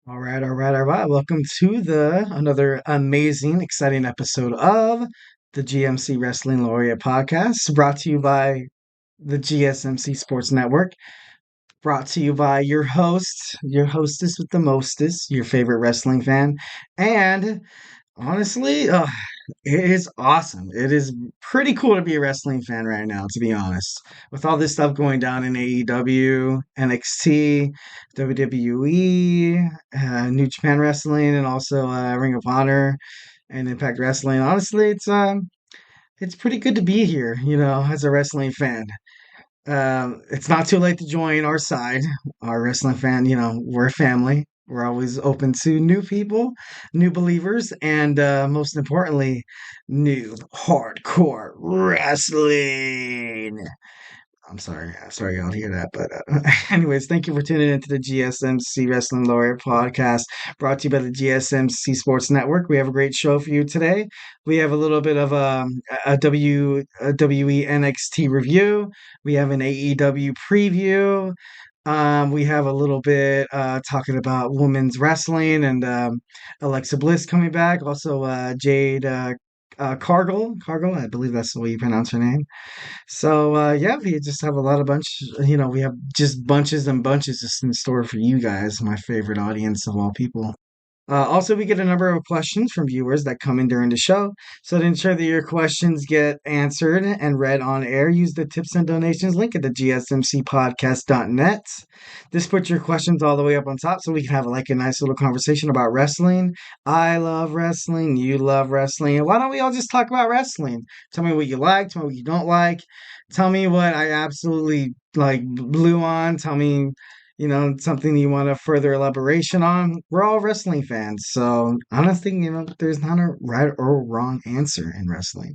All right. Welcome to the another amazing, exciting episode of the GMC Wrestling Laureate Podcast, brought to you by the GSMC Sports Network, brought to you by your host, your hostess with the mostest, your favorite wrestling fan, and honestly, it is awesome. It is pretty cool to be a wrestling fan right now, to be honest. With all this stuff going down in AEW, NXT, WWE, New Japan Wrestling, and also Ring of Honor and Impact Wrestling. Honestly, it's pretty good to be here, as a wrestling fan. It's not too late to join our side, our wrestling fan. We're family. We're always open to new people, new believers, and most importantly, new hardcore wrestling. I'm sorry y'all hear that, but anyways, thank you for tuning into the GSMC Wrestling Laureate Podcast, brought to you by the GSMC Sports Network. We have a great show for you today. We have a little bit of a WWE NXT review. We have an AEW preview. We have a little bit talking about women's wrestling and Alexa Bliss coming back. Also, Jade Cargill, I believe that's the way you pronounce her name. So yeah, we just have a lot of we have just bunches and bunches just in store for you guys, my favorite audience of all people. Also, we get a number of questions from viewers that come in during the show. So, to ensure that your questions get answered and read on air, use the tips and donations link at the gsmcpodcast.net. This puts your questions all the way up on top so we can have like a nice little conversation about wrestling. I love wrestling. You love wrestling. Why don't we all just talk about wrestling? Tell me what you like. Tell me what you don't like. Tell me what I absolutely like blew on. Tell me something you want a further elaboration on. We're all wrestling fans, so I don't think, there's not a right or wrong answer in wrestling.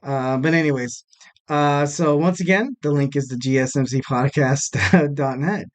But anyways, so once again, the link is the gsmcpodcast.net.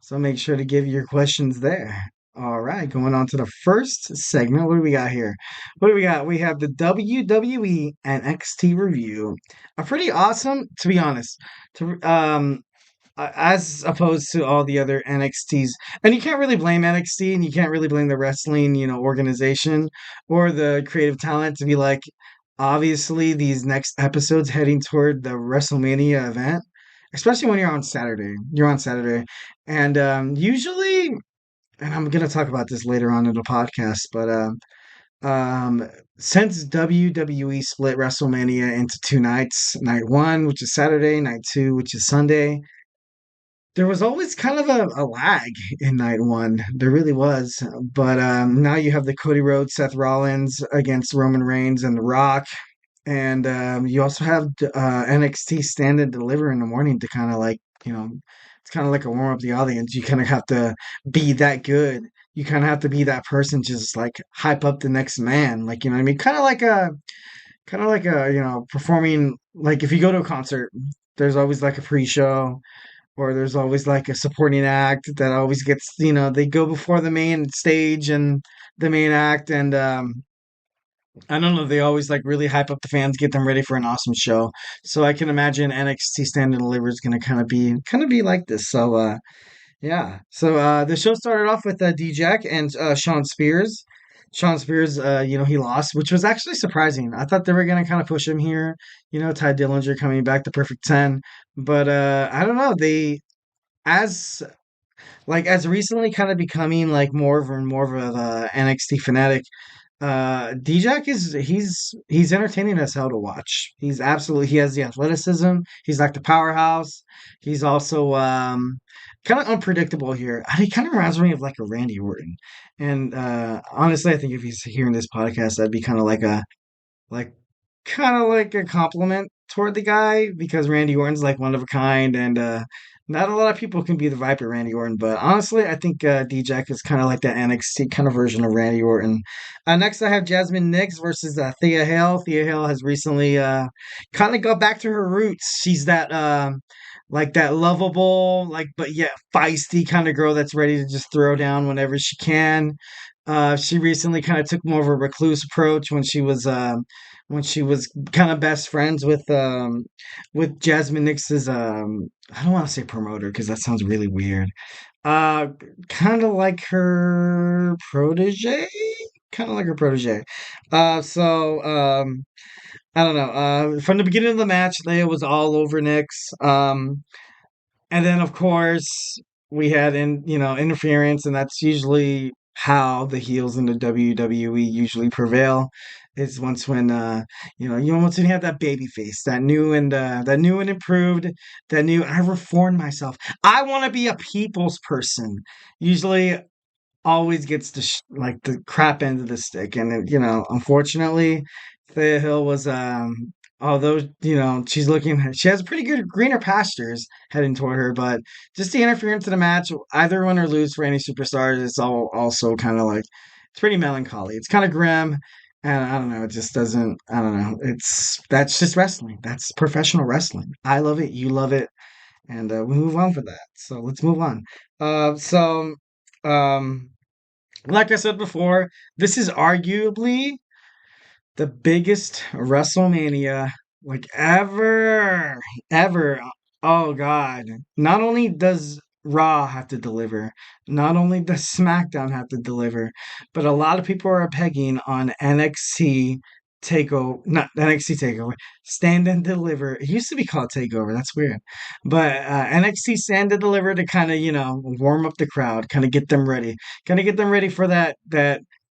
So make sure to give your questions there. All right, going on to the first segment. What do we got here? What do we got? We have the WWE NXT review. A pretty awesome, to be honest. To as opposed to all the other NXTs. And you can't really blame NXT and you can't really blame the wrestling, organization or the creative talent to be like, obviously, these next episodes heading toward the WrestleMania event, especially when you're on Saturday. You're on Saturday. And usually, and I'm going to talk about this later on in the podcast, but um, since WWE split WrestleMania into two nights, night one, which is Saturday, night two, which is Sunday, there was always kind of a lag in night one. There really was. But now you have the Cody Rhodes, Seth Rollins against Roman Reigns and The Rock. And you also have NXT Stand and Deliver in the morning to kind of like, it's kind of like a warm up the audience. You kind of have to be that good. You kind of have to be that person, just like hype up the next man. Like, you know what I mean? Kind of like a, performing, like if you go to a concert, there's always like a pre-show or there's always like a supporting act that always gets, they go before the main stage and the main act. And I don't know, they always like really hype up the fans, get them ready for an awesome show. So I can imagine NXT Stand and Deliver is going to kind of be like this. So yeah. So the show started off with D-Jack and Sean Spears. Sean Spears, he lost, which was actually surprising. I thought they were going to kind of push him here. Ty Dillinger coming back, the perfect 10. But I don't know. As as recently kind of becoming like more of a NXT fanatic, Dijak he's entertaining as hell to watch. He has the athleticism. He's like the powerhouse. He's also kind of unpredictable here. And he kind of reminds me of like a Randy Orton. And honestly, I think if he's hearing this podcast, that'd be like kind of like a compliment toward the guy because Randy Orton's like one of a kind and not a lot of people can be the Viper Randy Orton, but honestly, I think D-Jack is kind of like that NXT kind of version of Randy Orton. Next, I have Jasmine Nix versus Thea Hale. Thea Hale has recently kind of got back to her roots. She's that like that lovable, like but yet feisty kind of girl that's ready to just throw down whenever she can. She recently kind of took more of a recluse approach when she was kind of best friends with Jasmine Nix's I don't want to say promoter because that sounds really weird. Uh, kind of like her protege. Kind of like her protege. So I don't know. From the beginning of the match, Leia was all over Nyx. And then of course we had interference, and that's usually how the heels in the WWE usually prevail. Is once when once when you have that baby face, that new and improved, that new I reformed myself. I want to be a people's person. Usually always gets like the crap end of the stick, and unfortunately, Thea Hill was although she has pretty good greener pastures heading toward her, but just the interference in the match, either win or lose for any superstars, it's all also kind of like it's pretty melancholy. It's kind of grim. And I don't know, it just doesn't, I don't know. That's just wrestling. That's professional wrestling. I love it. You love it. And we move on for that. So let's move on. Um, like I said before, this is arguably the biggest WrestleMania like ever. Oh God. Not only does Raw have to deliver, not only does SmackDown have to deliver, but a lot of people are pegging on NXT takeover, not NXT takeover, stand and deliver. It used to be called takeover. That's weird. But NXT stand and deliver to kind of, warm up the crowd, kind of get them ready for that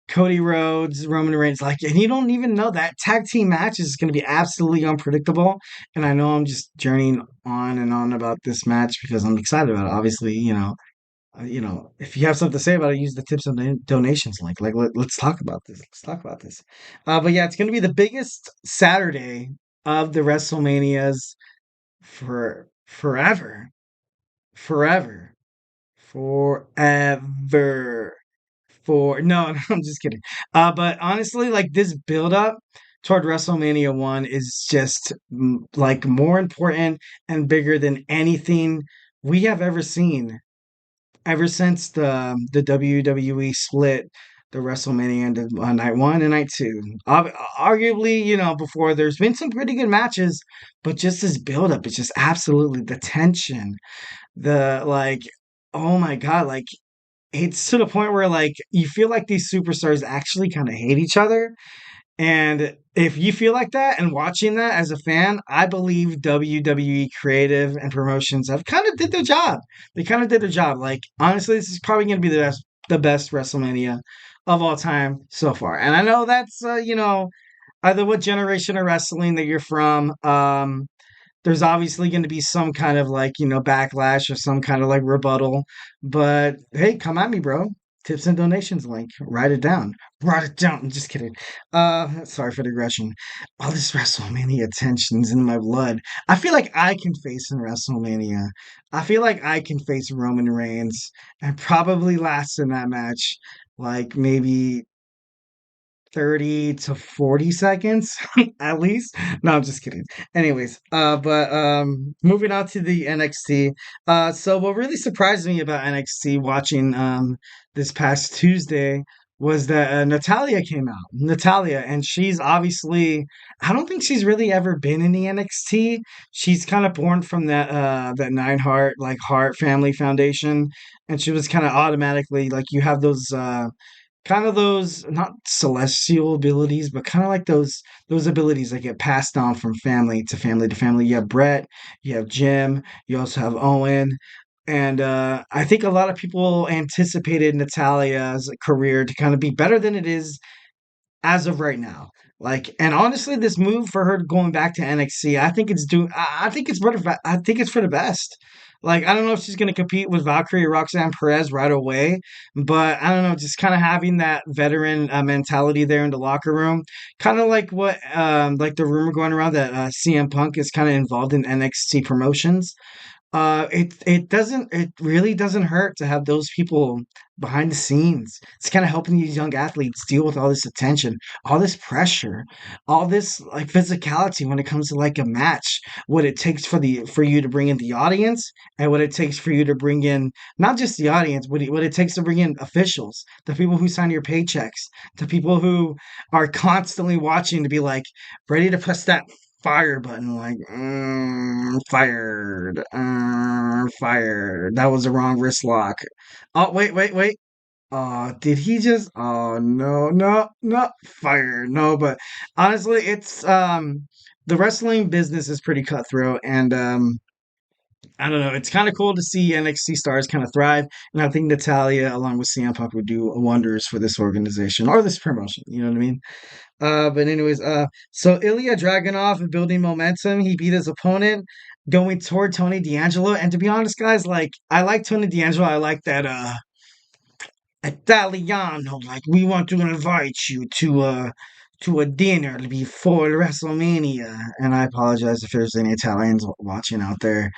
Cody Rhodes, Roman Reigns, and you don't even know that tag team match is going to be absolutely unpredictable. And I know I'm just journeying on and on about this match because I'm excited about it. Obviously, if you have something to say about it, use the tips and donations link. Let's talk about this. Let's talk about this. But yeah, it's going to be the biggest Saturday of the WrestleManias for forever, forever, forever. No, no, I'm just kidding. But honestly, like this build up toward WrestleMania 1 is just like more important and bigger than anything we have ever seen ever since the WWE split the WrestleMania into night 1 and night 2. Arguably, before there's been some pretty good matches, but just this build up, it's just absolutely the tension, the like oh my God, like it's to the point where like you feel like these superstars actually kind of hate each other. And if you feel like that and watching that as a fan, I believe WWE creative and promotions have kind of did their job. They kind of did their job. Like honestly, this is probably going to be the best WrestleMania of all time so far. And I know that's either what generation of wrestling that you're from. There's obviously going to be some kind of like, backlash or some kind of like rebuttal. But hey, come at me, bro. Tips and donations link. Write it down. Write it down. I'm just kidding. Sorry for the aggression. All this WrestleMania tensions in my blood. I feel like I can face in WrestleMania. I feel like I can face Roman Reigns and probably last in that match like maybe 30 to 40 seconds at least. No, I'm just kidding. Anyways, but moving on to the NXT. So what really surprised me about NXT watching this past Tuesday was that Natalia came out. Natalia, and she's obviously I don't think she's really ever been in the NXT. She's kind of born from that Nine Heart like Heart Family Foundation, and she was kind of automatically like you have those kind of those not celestial abilities, but kind of like those abilities that get passed on from family to family to family. You have Brett, you have Jim, you also have Owen. And I think a lot of people anticipated Natalia's career to kind of be better than it is as of right now. Like, and honestly, this move for her going back to NXT, I think it's doing. I think it's I think it's for the best. Like, I don't know if she's gonna compete with Valkyrie or Roxanne Perez right away, but I don't know, just kind of having that veteran mentality there in the locker room, kind of like what, like the rumor going around that CM Punk is kind of involved in NXT promotions. It really doesn't hurt to have those people behind the scenes. It's kind of helping these young athletes deal with all this attention, all this pressure, all this like physicality when it comes to like a match. What it takes for you to bring in the audience, and what it takes for you to bring in not just the audience, but what it takes to bring in officials, the people who sign your paychecks, the people who are constantly watching to be like ready to press that. fire button, like fired, fired. That was the wrong wrist lock. Oh, wait. Did he just? Oh no, no, fire. No, but honestly, it's the wrestling business is pretty cutthroat, and I don't know. It's kind of cool to see NXT stars kind of thrive, and I think Natalia, along with CM Punk, would do wonders for this organization or this promotion. You know what I mean? But anyways, so Ilya Dragunov building momentum. He beat his opponent, going toward Tony D'Angelo. And to be honest, guys, like I like Tony D'Angelo. I like that Italiano. Like we want to invite you to a dinner before WrestleMania. And I apologize if there's any Italians watching out there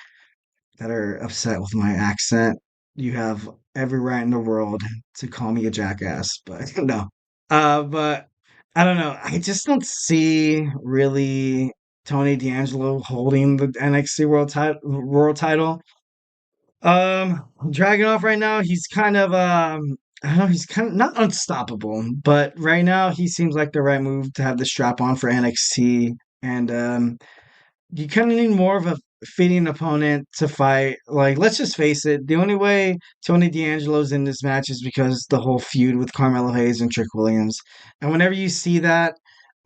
that are upset with my accent. You have every right in the world to call me a jackass, but no. But I don't know. I just don't see really Tony D'Angelo holding the NXT world title. Dragunov right now, he's kind of I don't know, he's kind of not unstoppable, but right now he seems like the right move to have the strap on for NXT. And you kind of need more of a fitting opponent to fight. Like, let's just face it, the only way Tony D'Angelo's in this match is because the whole feud with Carmelo Hayes and Trick Williams. And whenever you see that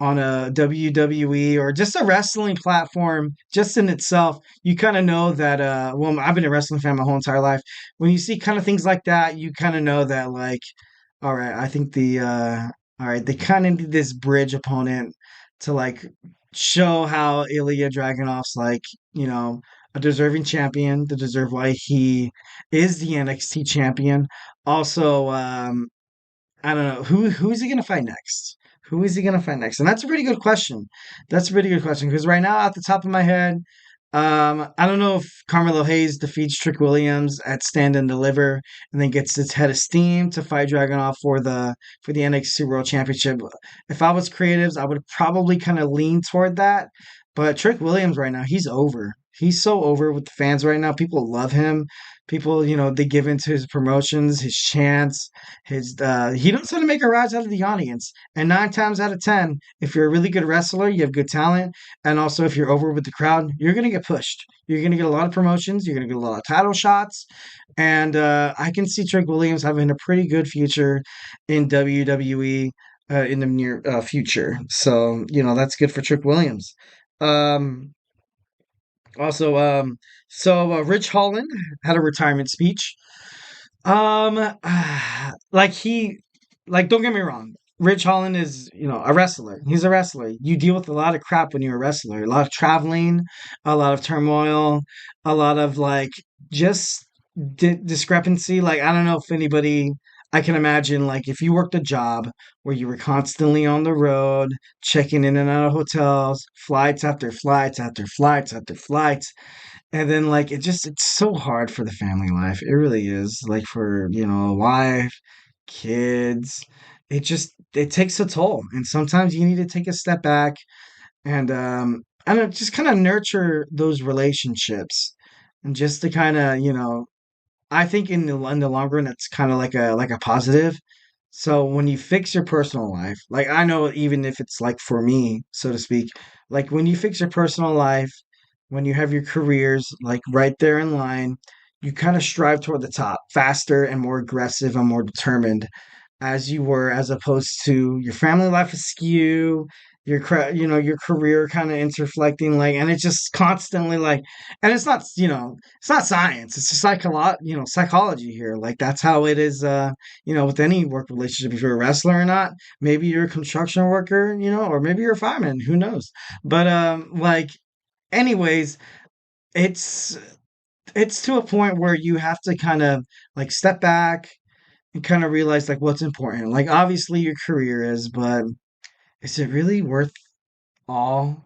on a WWE or just a wrestling platform, just in itself, you kind of know that, well, I've been a wrestling fan my whole entire life. When you see kind of things like that, you kind of know that, like, all right, I think all right, they kind of need this bridge opponent to like show how Ilya Dragunov's like, you know, a deserving champion, to deserve why he is the NXT champion. Also, I don't know who is he gonna fight next? Who is he gonna fight next? And that's a pretty good question. That's a pretty good question because right now, at the top of my head, I don't know if Carmelo Hayes defeats Trick Williams at Stand and Deliver, and then gets its head of steam to fight Dragunov for the NXT World Championship. If I was creatives, I would probably kind of lean toward that. But Trick Williams right now, he's over. He's so over with the fans right now. People love him. People, they give into his promotions, his chants, his he knows how to make a rise out of the audience. And 9 times out of 10, if you're a really good wrestler, you have good talent, and also if you're over with the crowd, you're gonna get pushed. You're gonna get a lot of promotions. You're gonna get a lot of title shots, and I can see Trick Williams having a pretty good future in WWE in the near future. So that's good for Trick Williams. Um, also, Rich Holland had a retirement speech. Um, like he, like don't get me wrong. Ridge Holland is, a wrestler. He's a wrestler. You deal with a lot of crap when you're a wrestler. A lot of traveling, a lot of turmoil, a lot of like just discrepancy. Like I don't know if anybody. I can imagine like if you worked a job where you were constantly on the road, checking in and out of hotels, flights after flights after flights after flights, and then like it's so hard for the family life. It really is. Like for, a wife, kids. It takes a toll. And sometimes you need to take a step back and I don't know, just kind of nurture those relationships. And just to kind of, I think in the long run it's kind of like a positive. So when you fix your personal life, like I know even if it's like for me, so to speak, like when you fix your personal life, when you have your careers like right there in line, you kind of strive toward the top faster and more aggressive and more determined as you were, as opposed to your family life askew, your career kind of interflecting, like, and it's just constantly like, and it's not science, it's just psychology here. Like that's how it is, with any work relationship. If you're a wrestler or not, maybe you're a construction worker, or maybe you're a fireman, who knows? But like, anyways, it's it's to a point where you have to kind of like step back and kind of realize like what's important. Like obviously your career is, but is it really worth all?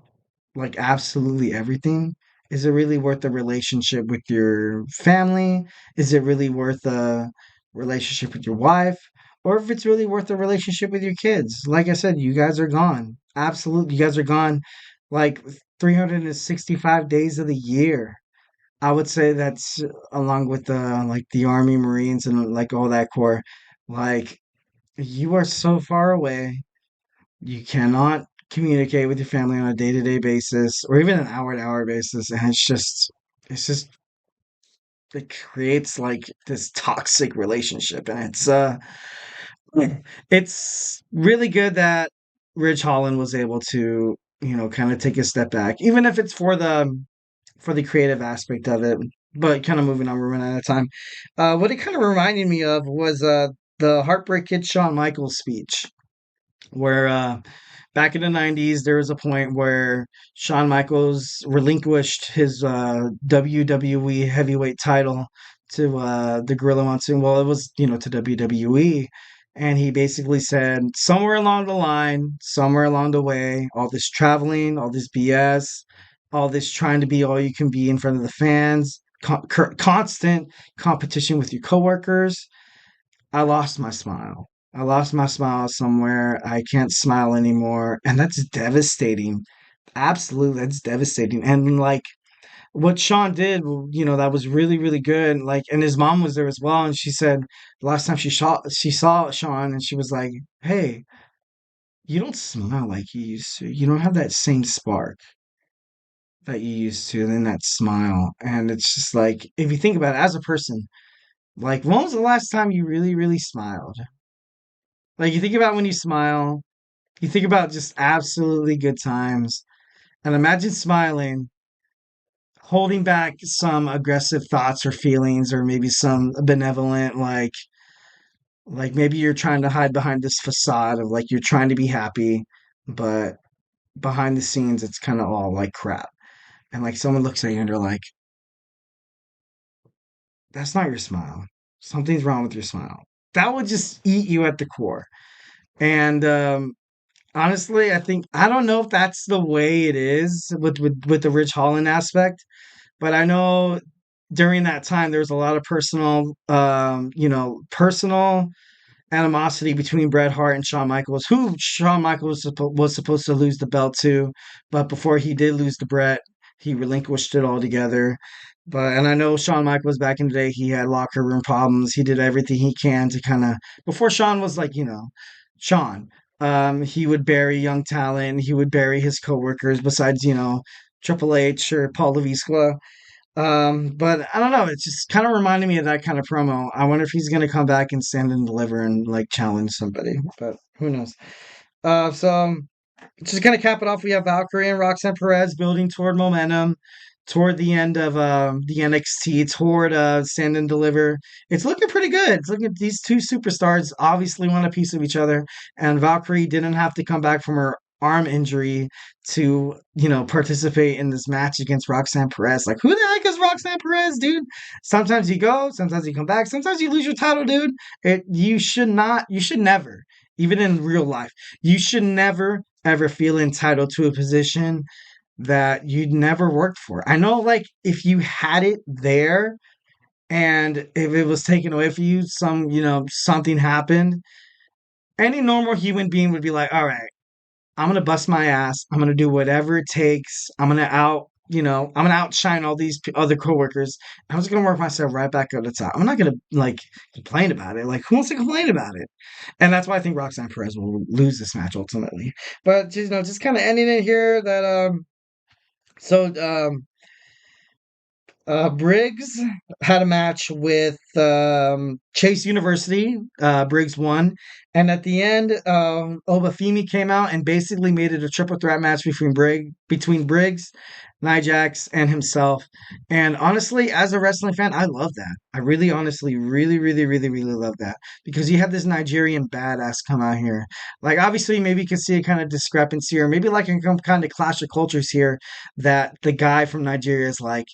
Like absolutely everything? Is it really worth the relationship with your family? Is it really worth a relationship with your wife? Or if it's really worth a relationship with your kids? Like I said, you guys are gone. Absolutely, you guys are gone like 365 days of the year. I would say that's along with the like the Army, Marines, and like all that core. Like you are so far away. You cannot. communicate with your family on a day-to-day basis or even an hour-to-hour basis, and it's just it creates like this toxic relationship, and it's really good that Ridge Holland was able to, kind of take a step back, even if it's for the creative aspect of it. But kind of moving on, we're running out of time. What it kind of reminded me of was the Heartbreak Kid Shawn Michaels speech, where back in the 90s, there was a point where Shawn Michaels relinquished his WWE heavyweight title to the Gorilla Monsoon. Well, it was, to WWE. And he basically said, somewhere along the line, somewhere along the way, all this traveling, all this BS, all this trying to be all you can be in front of the fans, constant competition with your coworkers, I lost my smile. I lost my smile somewhere. I can't smile anymore. And that's devastating. Absolutely, that's devastating. And like what Sean did, that was really, really good. Like, and his mom was there as well. And she said the last time she saw Sean, and she was like, "Hey, you don't smile like you used to. You don't have that same spark that you used to, and then that smile." And it's just like, if you think about it as a person, like, when was the last time you really, really smiled? Like, you think about when you smile, you think about just absolutely good times, and imagine smiling, holding back some aggressive thoughts or feelings, or maybe some benevolent, like maybe you're trying to hide behind this facade of like you're trying to be happy, but behind the scenes it's kind of all like crap. And like someone looks at you and they're like, "That's not your smile. Something's wrong with your smile." That would just eat you at the core. And honestly, I don't know if that's the way it is with the Ridge Holland aspect, but I know during that time there was a lot of personal animosity between Bret Hart and Shawn Michaels, who Shawn Michaels was supposed to lose the belt to, but before he did lose to Bret, he relinquished it altogether. And I know Shawn Michaels back in the day, he had locker room problems. He did everything he can to kind of, before Shawn was like, Shawn. He would bury young talent. He would bury his coworkers. Besides, Triple H or Paul Lavisqua. But I don't know. It's just kind of reminding me of that kind of promo. I wonder if he's gonna come back and stand and deliver and like challenge somebody. But who knows? So just kind of cap it off, we have Valkyrie and Roxanne Perez building toward momentum, toward the end of the NXT, toward Stand and Deliver. It's looking pretty good. It's looking at these two superstars obviously want a piece of each other, and Valkyrie didn't have to come back from her arm injury to participate in this match against Roxanne Perez. Like, who the heck is Roxanne Perez, dude? Sometimes you go, sometimes you come back, sometimes you lose your title, dude. You should never, even in real life, you should never ever feel entitled to a position that you'd never worked for. I know, like, if you had it there and if it was taken away from you, something happened, any normal human being would be like, all right, I'm gonna bust my ass. I'm gonna do whatever it takes. I'm gonna outshine all these other coworkers. I'm just gonna work myself right back up the top. I'm not gonna like complain about it. Like, who wants to complain about it? And that's why I think Roxanne Perez will lose this match ultimately. But just kind of ending it here. So Briggs had a match with Chase University. Briggs won. And at the end, Obafemi came out and basically made it a triple threat match between Briggs, Nijax, and himself. And honestly, as a wrestling fan, I love that. I really, honestly, really, really, really, really love that. Because you have this Nigerian badass come out here. Like, obviously, maybe you can see a kind of discrepancy, or maybe like a kind of clash of cultures here, that the guy from Nigeria is like,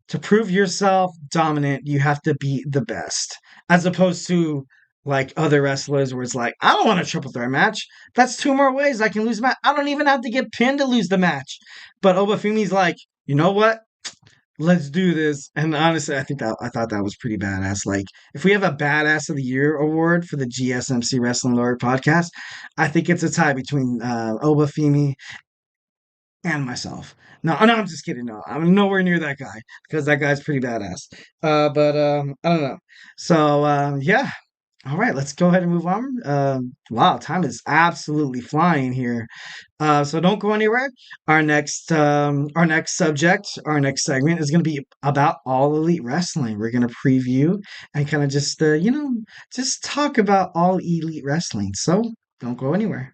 to prove yourself dominant, you have to be the best. As opposed to like other wrestlers where it's like, I don't want a triple threat match. That's two more ways I can lose the match. I don't even have to get pinned to lose the match. But Obafemi's like, you know what? Let's do this. And honestly, I thought that was pretty badass. Like, if we have a Badass of the Year award for the GSMC Wrestling Laureate Podcast, I think it's a tie between Obafemi and myself. No, no, I'm just kidding. No, I'm nowhere near that guy because that guy's pretty badass. But I don't know. So yeah, All right, let's go ahead and move on. Wow, time is absolutely flying here. So don't go anywhere. Our next subject, our next segment is going to be about all elite wrestling. We're going to preview and kind of just, just talk about all elite wrestling. So don't go anywhere.